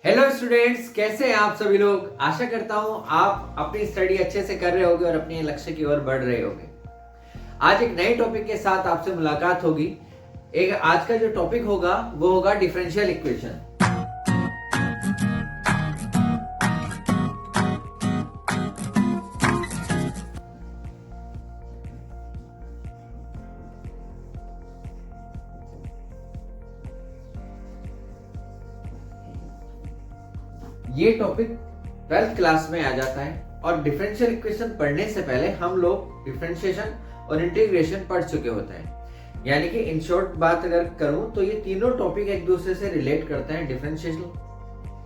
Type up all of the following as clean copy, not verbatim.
Hello students, कैसे हैं आप सभी लोग। आशा करता हूं आप अपनी स्टडी अच्छे से कर रहे होगे और अपने लक्ष्य की ओर बढ़ रहे होगे। आज एक नए टॉपिक के साथ आपसे मुलाकात होगी। एक आज का जो टॉपिक होगा वो होगा डिफरेंशियल इक्वेशन। ये टॉपिक 12th क्लास में आ जाता है और डिफरेंशियल इक्वेशन पढ़ने से पहले हम लोग डिफरेंशिएशन और इंटीग्रेशन पढ़ चुके होते हैं। यानी कि इन शॉर्ट बात अगर करूं तो ये तीनों टॉपिक एक दूसरे से रिलेट करते हैं, डिफरेंशिएशन,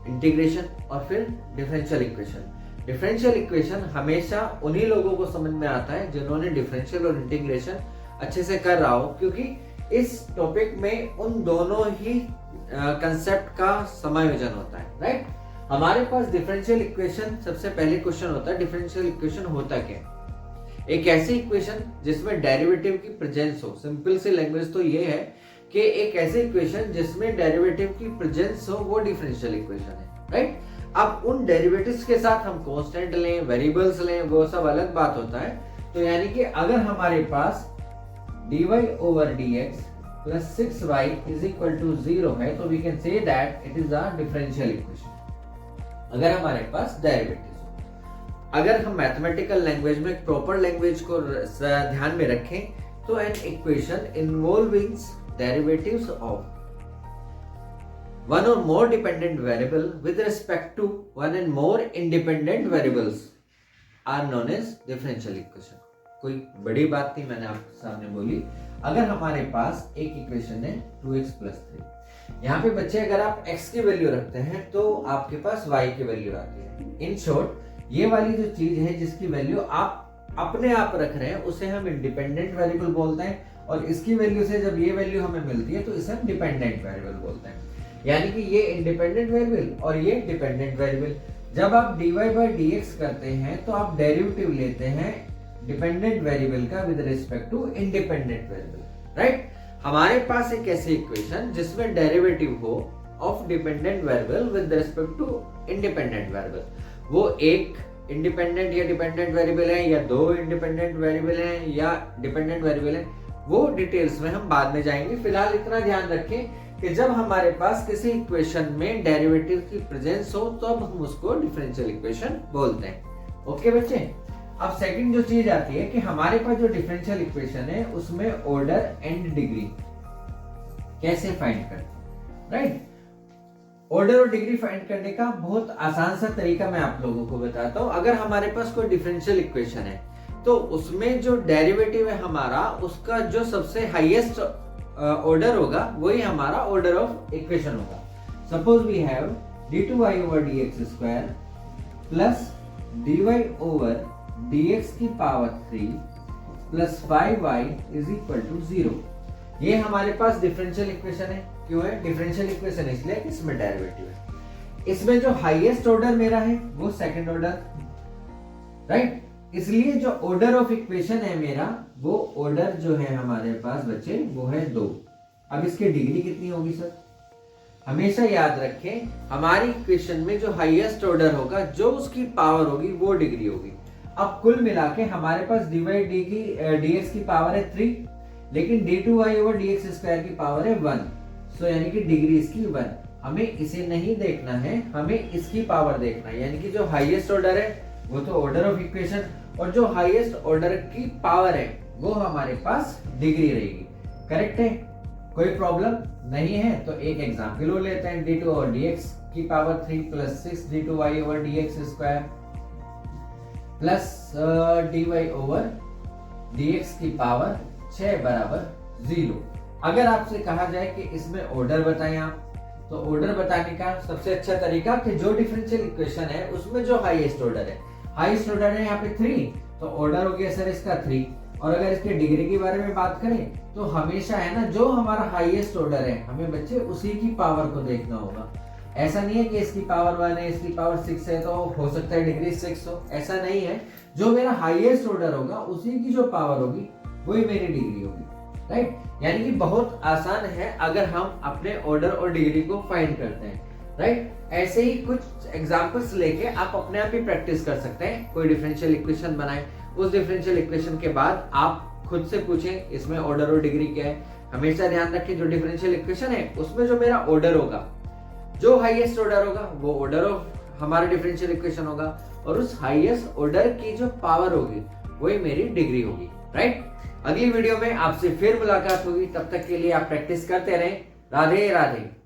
इंटीग्रेशन और फिर डिफरेंशियल इक्वेशन। डिफरेंशियल इक्वेशन हमेशा उन्हीं लोगों को समझ में आता है जिन्होंने डिफरेंशियल और इंटीग्रेशन अच्छे से कर रहा हो, क्योंकि इस टॉपिक में उन दोनों ही कंसेप्ट का समायोजन होता है। राइट, हमारे पास डिफरेंशियल इक्वेशन, सबसे पहले क्वेश्चन होता है डिफरेंशियल इक्वेशन होता क्या है। एक ऐसी इक्वेशन जिसमें डेरिवेटिव की प्रेजेंस हो। सिंपल सी लैंग्वेज तो ये है कि एक ऐसी इक्वेशन जिसमें डेरिवेटिव की प्रेजेंस हो वो डिफरेंशियल इक्वेशन है। राइट, अब उन डेरिवेटिव्स के साथ हम कांस्टेंट लें, वेरिएबल्स लें, वो सब अलग बात होता है। तो यानी कि अगर हमारे पास dy over dx plus 6y is equal to 0 है तो we can say that it is a differential equation। अगर हमारे पास डेरिवेटिव्स हो, अगर हम मैथमेटिकल लैंग्वेज में प्रॉपर लैंग्वेज को ध्यान में रखें तो an equation involving derivatives of one or more dependent variable with respect to one and more independent variables are known as differential equation। कोई बड़ी बात नहीं मैंने आपके सामने बोली। अगर हमारे पास एक इक्वेशन है 2x + 3, यहाँ पे बच्चे अगर आप x की वैल्यू रखते हैं तो आपके पास y की वैल्यू आती है। इन शॉर्ट ये वाली जो चीज है जिसकी वैल्यू आप अपने आप रख रहे हैं उसे हम इंडिपेंडेंट वेरिएबल बोलते हैं, और इसकी वैल्यू से जब ये वैल्यू हमें मिलती है तो इसे हम डिपेंडेंट वेरिएबल बोलते हैं। यानी कि ये इंडिपेंडेंट वेरिएबल और ये डिपेंडेंट वेरिएबल। जब आप dy/dx करते हैं तो आप डेरिवेटिव लेते हैं डिपेंडेंट वेरिएबल का with respect to independent variable. Right, हमारे पास एक ऐसी इक्वेशन जिसमें डेरिवेटिव हो of dependent variable with respect to independent variable, वो एक इंडिपेंडेंट या डिपेंडेंट वेरिएबल है या दो इंडिपेंडेंट वेरिएबल हैं या डिपेंडेंट वेरिएबल है, वो डिटेल्स में हम बाद में जाएंगे। फिलहाल इतना ध्यान रखें कि जब हमारे पास किसी इक्वेशन में डेरिवेटिव की प्रेजेंस हो तो अब हम उसको डिफरेंशियल इक्वेशन बोलते हैं। ओके बच्चे, अब सेकंड जो चीज आती है कि हमारे पास जो डिफरेंशियल इक्वेशन है उसमें ऑर्डर एंड डिग्री कैसे फाइंड करते हैं। राइट, ऑर्डर और डिग्री फाइंड करने का बहुत आसान सा तरीका मैं आप लोगों को बताता हूं। अगर हमारे पास कोई डिफरेंशियल इक्वेशन है तो उसमें जो डेरिवेटिव है हमारा, उसका जो सबसे हाईएस्ट ऑर्डर होगा वही हमारा ऑर्डर ऑफ इक्वेशन होगा। Suppose we have d2y/dx² plus dy/dx की power 3 plus 5y is equal to 0। ये हमारे पास डिफरेंशियल इक्वेशन है। क्यों है डिफरेंशियल इक्वेशन? इसलिए कि इसमें डेरिवेटिव है। इसमें जो हाईएस्ट ऑर्डर मेरा है वो सेकंड ऑर्डर। राइट, इसलिए जो ऑर्डर ऑफ इक्वेशन है मेरा, वो ऑर्डर जो है हमारे पास बच्चे वो है 2। अब इसकी डिग्री कितनी होगी सर? हमेशा याद रखें हमारी इक्वेशन में जो हाईएस्ट ऑर्डर होगा, जो उसकी पावर होगी वो डिग्री होगी। अब कुल मिला के हमारे पास dx की पावर है 3, लेकिन d2y/dx² की पावर है 1। सो यानी कि डिग्री इसकी 1। हमें इसे नहीं देखना है, हमें इसकी पावर देखना है। यानी कि जो हाईएस्ट ऑर्डर है वो तो ऑर्डर ऑफ इक्वेशन, और जो हाईएस्ट ऑर्डर की पावर है वो हमारे पास डिग्री रहेगी। करेक्ट है? कोई प्रॉब्लम नहीं है? तो एक एग्जांपल हो लेते हैं। d2/dx की power 3 plus 6 d2y/dx² plus dy/dx की पावर 6 बराबर 0। अगर आपसे कहा जाए कि इसमें ऑर्डर बताएं आप, तो ऑर्डर बताने का सबसे अच्छा तरीका कि जो डिफरेंशियल इक्वेशन है उसमें जो हाईएस्ट ऑर्डर है, हाईएस्ट ऑर्डर है यहाँ पे 3, तो ऑर्डर हो गया सर इसका 3। और अगर इसके डिग्री के बारे में बात करें तो हमेशा है ना, जो हमारा हाईएस्ट ऑर्डर है हमें बच्चे उसी की पावर को देखना होगा। ऐसा नहीं है कि इसकी पावर 1 है, इसकी पावर 6 है तो हो सकता है डिग्री 6 हो, ऐसा नहीं है। जो मेरा हाईएस्ट ऑर्डर होगा उसी की जो पावर होगी वही मेरी डिग्री होगी। राइट, यानी कि बहुत आसान है अगर हम अपने ऑर्डर और डिग्री को फाइंड करते हैं। राइट। ऐसे ही कुछ एग्जांपल्स लेके आप अपने आप ही प्रैक्टिस कर सकते हैं। कोई डिफरेंशियल इक्वेशन बनाएं, उस डिफरेंशियल इक्वेशन के बाद आप खुद से पूछें इसमें ऑर्डर और डिग्री क्या है। हमेशा ध्यान रखें जो डिफरेंशियल इक्वेशन है उसमें जो मेरा ऑर्डर होगा, जो हाईएस्ट ऑर्डर होगा वो ऑर्डर ऑफ हमारा डिफरेंशियल इक्वेशन होगा, और उस हाईएस्ट ऑर्डर की जो पावर होगी वही मेरी डिग्री होगी, राइट। अगली वीडियो में आपसे फिर मुलाकात होगी, तब तक के लिए आप प्रैक्टिस करते रहें। राधे राधे।